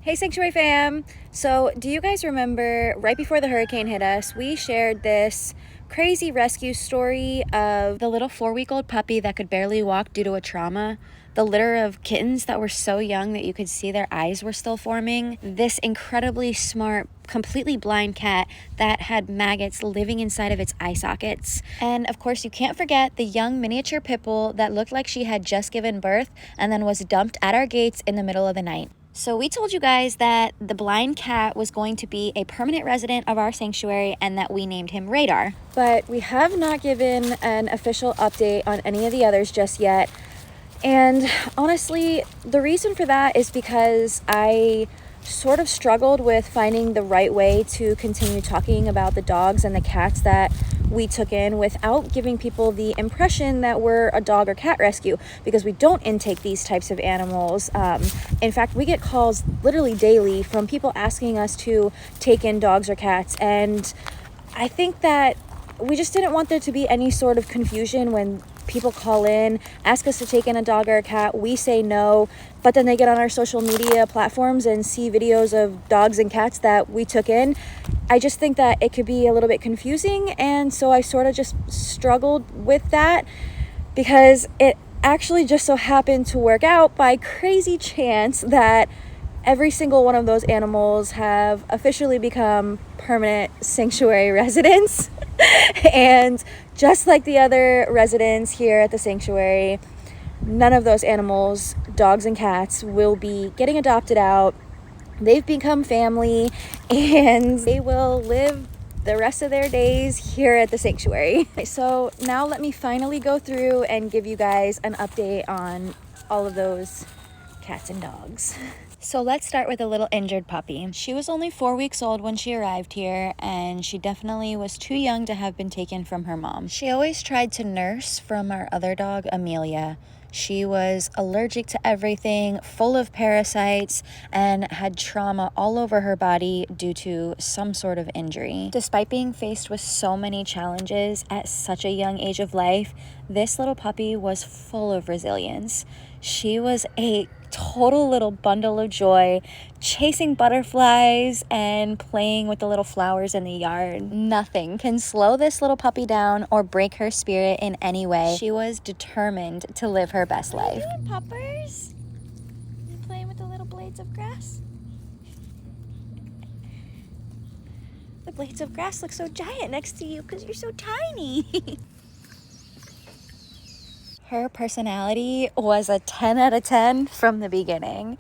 Hey Sanctuary fam! So do you guys remember right before the hurricane hit us, we shared this crazy rescue story of the little 4-week-old puppy that could barely walk due to a trauma, the litter of kittens that were so young that you could see their eyes were still forming, this incredibly smart, completely blind cat that had maggots living inside of its eye sockets, and of course you can't forget the young miniature pit bull that looked like she had just given birth and then was dumped at our gates in the middle of the night. So we told you guys that the blind cat was going to be a permanent resident of our sanctuary and that we named him Radar. But we have not given an official update on any of the others just yet. And honestly, the reason for that is because I sort of struggled with finding the right way to continue talking about the dogs and the cats that we took in without giving people the impression that we're a dog or cat rescue, because we don't intake these types of animals. In fact, we get calls literally daily from people asking us to take in dogs or cats, and I think that we just didn't want there to be any sort of confusion when people call in, ask us to take in a dog or a cat, we say no, but then they get on our social media platforms and see videos of dogs and cats that we took in. I just think that it could be a little bit confusing, and so I sort of just struggled with that because it actually just so happened to work out by crazy chance that every single one of those animals have officially become permanent sanctuary residents. And just like the other residents here at the sanctuary, none of those animals, dogs and cats, will be getting adopted out. They've become family and they will live the rest of their days here at the sanctuary. So now let me finally go through and give you guys an update on all of those cats and dogs. So let's start with a little injured puppy. She was only 4 weeks old when she arrived here, and she definitely was too young to have been taken from her mom. She always tried to nurse from our other dog, Amelia. She was allergic to everything, full of parasites, and had trauma all over her body due to some sort of injury. Despite being faced with so many challenges at such a young age of life, this little puppy was full of resilience. She was a total little bundle of joy, chasing butterflies and playing with the little flowers in the yard. Nothing can slow this little puppy down or break her spirit in any way. She was determined to live her best life. What are you doing, puppers? You playing with the little blades of grass? The blades of grass look so giant next to you because you're so tiny. Her personality was a 10 out of 10 from the beginning.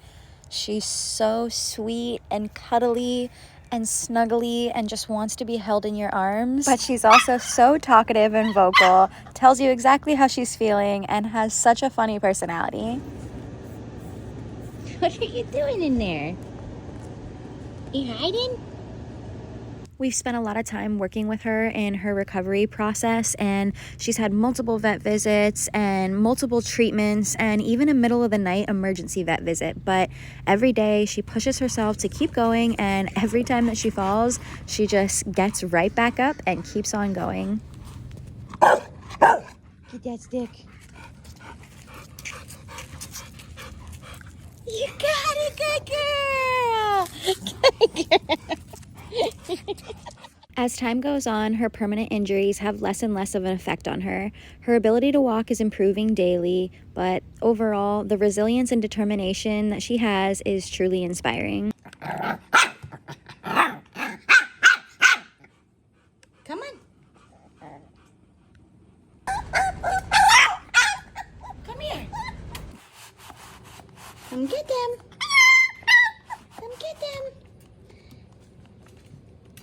She's so sweet and cuddly and snuggly and just wants to be held in your arms. But she's also so talkative and vocal, tells you exactly how she's feeling, and has such a funny personality. What are you doing in there? You hiding? We've spent a lot of time working with her in her recovery process, and she's had multiple vet visits and multiple treatments and even a middle of the night emergency vet visit. But every day she pushes herself to keep going, and every time that she falls, she just gets right back up and keeps on going. Get that stick. You got it, good girl! Good girl! As time goes on, her permanent injuries have less and less of an effect on her. Her ability to walk is improving daily, but overall, the resilience and determination that she has is truly inspiring. Come on. Come here. Come get them. Come get them.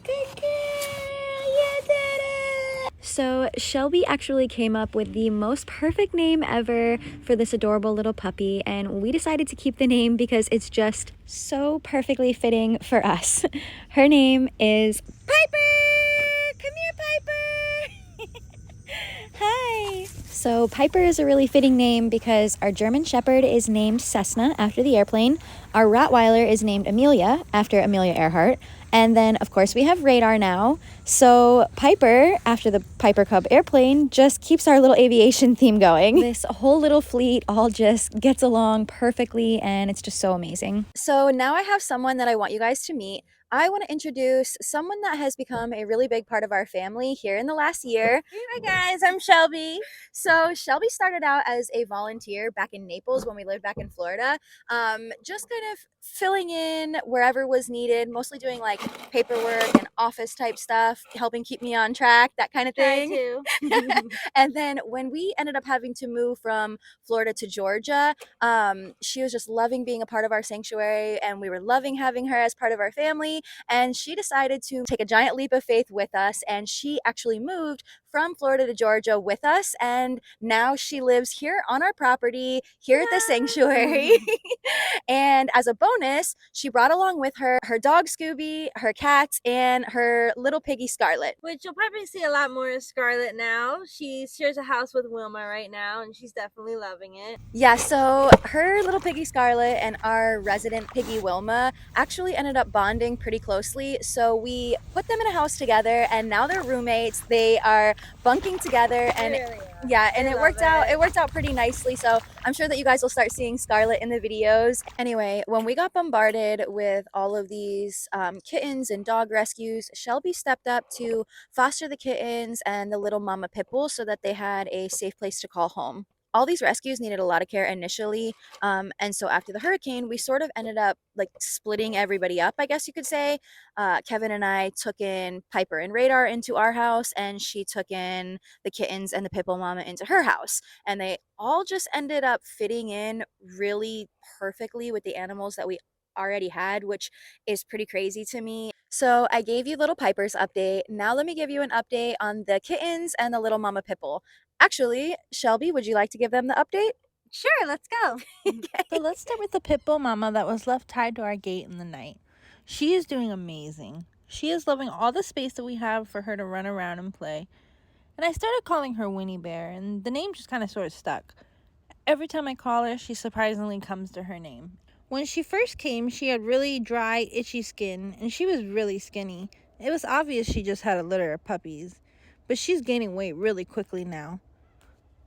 Good girl. You did it. So Shelby actually came up with the most perfect name ever for this adorable little puppy, and we decided to keep the name because it's just so perfectly fitting for us. Her name is Piper! Come here, Piper! Hi! So Piper is a really fitting name because our German Shepherd is named Cessna after the airplane. Our Rottweiler is named Amelia after Amelia Earhart. And then, of course, we have Radar now. So Piper, after the Piper Cub airplane, just keeps our little aviation theme going. This whole little fleet all just gets along perfectly, and it's just so amazing. So now I have someone that I want you guys to meet. I want to introduce someone that has become a really big part of our family here in the last year. Hi guys, I'm Shelby. So Shelby started out as a volunteer back in Naples when we lived back in Florida, just kind of filling in wherever was needed, mostly doing like paperwork and office type stuff, helping keep me on track, that kind of Try thing. to. And then when we ended up having to move from Florida to Georgia, she was just loving being a part of our sanctuary, and we were loving having her as part of our family. And she decided to take a giant leap of faith with us, and she actually moved from Florida to Georgia with us, and now she lives here on our property, here at the sanctuary. And as a bonus, she brought along with her her dog Scooby, her cats, and her little piggy Scarlet. Which you'll probably see a lot more of Scarlett now. She shares a house with Wilma right now, and she's definitely loving it. Yeah, so her little piggy Scarlet and our resident piggy Wilma actually ended up bonding pretty closely. So we put them in a house together, and now they're roommates. They are bunking together, and Really yeah, and They it love worked out. it. It worked out pretty nicely. So I'm sure that you guys will start seeing Scarlet in the videos. Anyway, when we got bombarded with all of these kittens and dog rescues, Shelby stepped up to foster the kittens and the little mama pitbull so that they had a safe place to call home. All these rescues needed a lot of care initially, and so after the hurricane we sort of ended up like splitting everybody up, I guess you could say. Kevin and I took in Piper and Radar into our house, and she took in the kittens and the pitbull mama into her house, and they all just ended up fitting in really perfectly with the animals that we already had, which is pretty crazy to me. So I gave you little Piper's update. Now let me give you an update on the kittens and the little mama pitbull. Actually, Shelby, would you like to give them the update? Sure, let's go. So let's start with the pit bull mama that was left tied to our gate in the night. She is doing amazing. She is loving all the space that we have for her to run around and play. And I started calling her Winnie Bear, and the name just kind of sort of stuck. Every time I call her, she surprisingly comes to her name. When she first came, she had really dry, itchy skin, and she was really skinny. It was obvious she just had a litter of puppies, but she's gaining weight really quickly now.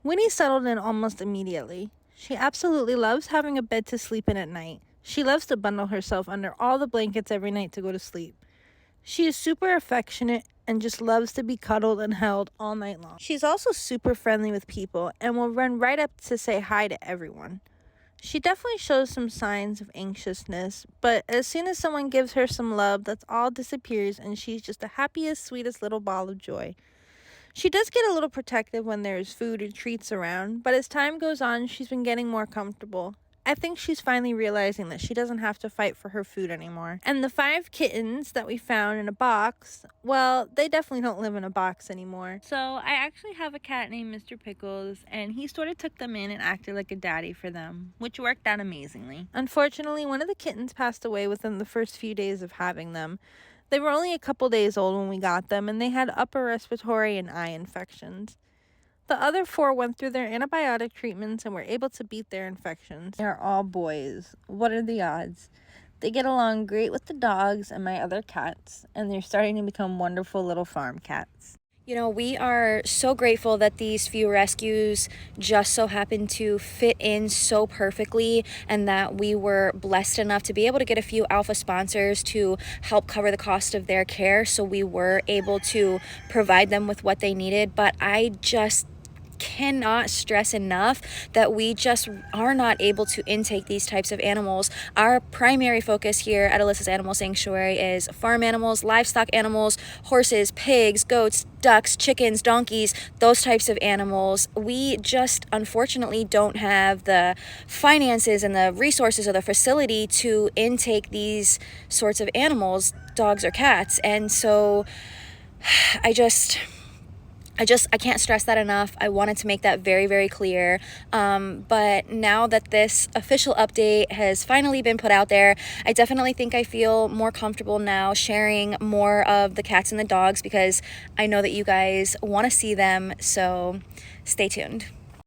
Winnie settled in almost immediately. She absolutely loves having a bed to sleep in at night. She loves to bundle herself under all the blankets every night to go to sleep. She is super affectionate and just loves to be cuddled and held all night long. She's also super friendly with people and will run right up to say hi to everyone. She definitely shows some signs of anxiousness, but as soon as someone gives her some love, that's all disappears and she's just the happiest, sweetest little ball of joy. She does get a little protective when there's food and treats around, but as time goes on, she's been getting more comfortable. I think she's finally realizing that she doesn't have to fight for her food anymore. And the 5 kittens that we found in a box, well, they definitely don't live in a box anymore. So I actually have a cat named Mr. Pickles, and he sort of took them in and acted like a daddy for them, which worked out amazingly. Unfortunately, one of the kittens passed away within the first few days of having them. They were only a couple days old when we got them, and they had upper respiratory and eye infections. The other 4 went through their antibiotic treatments and were able to beat their infections. They're all boys. What are the odds? They get along great with the dogs and my other cats, and they're starting to become wonderful little farm cats. You know, we are so grateful that these few rescues just so happened to fit in so perfectly, and that we were blessed enough to be able to get a few alpha sponsors to help cover the cost of their care, so we were able to provide them with what they needed. But I just cannot stress enough that we just are not able to intake these types of animals. Our primary focus here at Alyssa's Animal Sanctuary is farm animals, livestock animals, horses, pigs, goats, ducks, chickens, donkeys, those types of animals. We just unfortunately don't have the finances and the resources or the facility to intake these sorts of animals, dogs or cats. And so I can't stress that enough. I wanted to make that very, very clear. But now that this official update has finally been put out there, I definitely think I feel more comfortable now sharing more of the cats and the dogs, because I know that you guys want to see them. So stay tuned.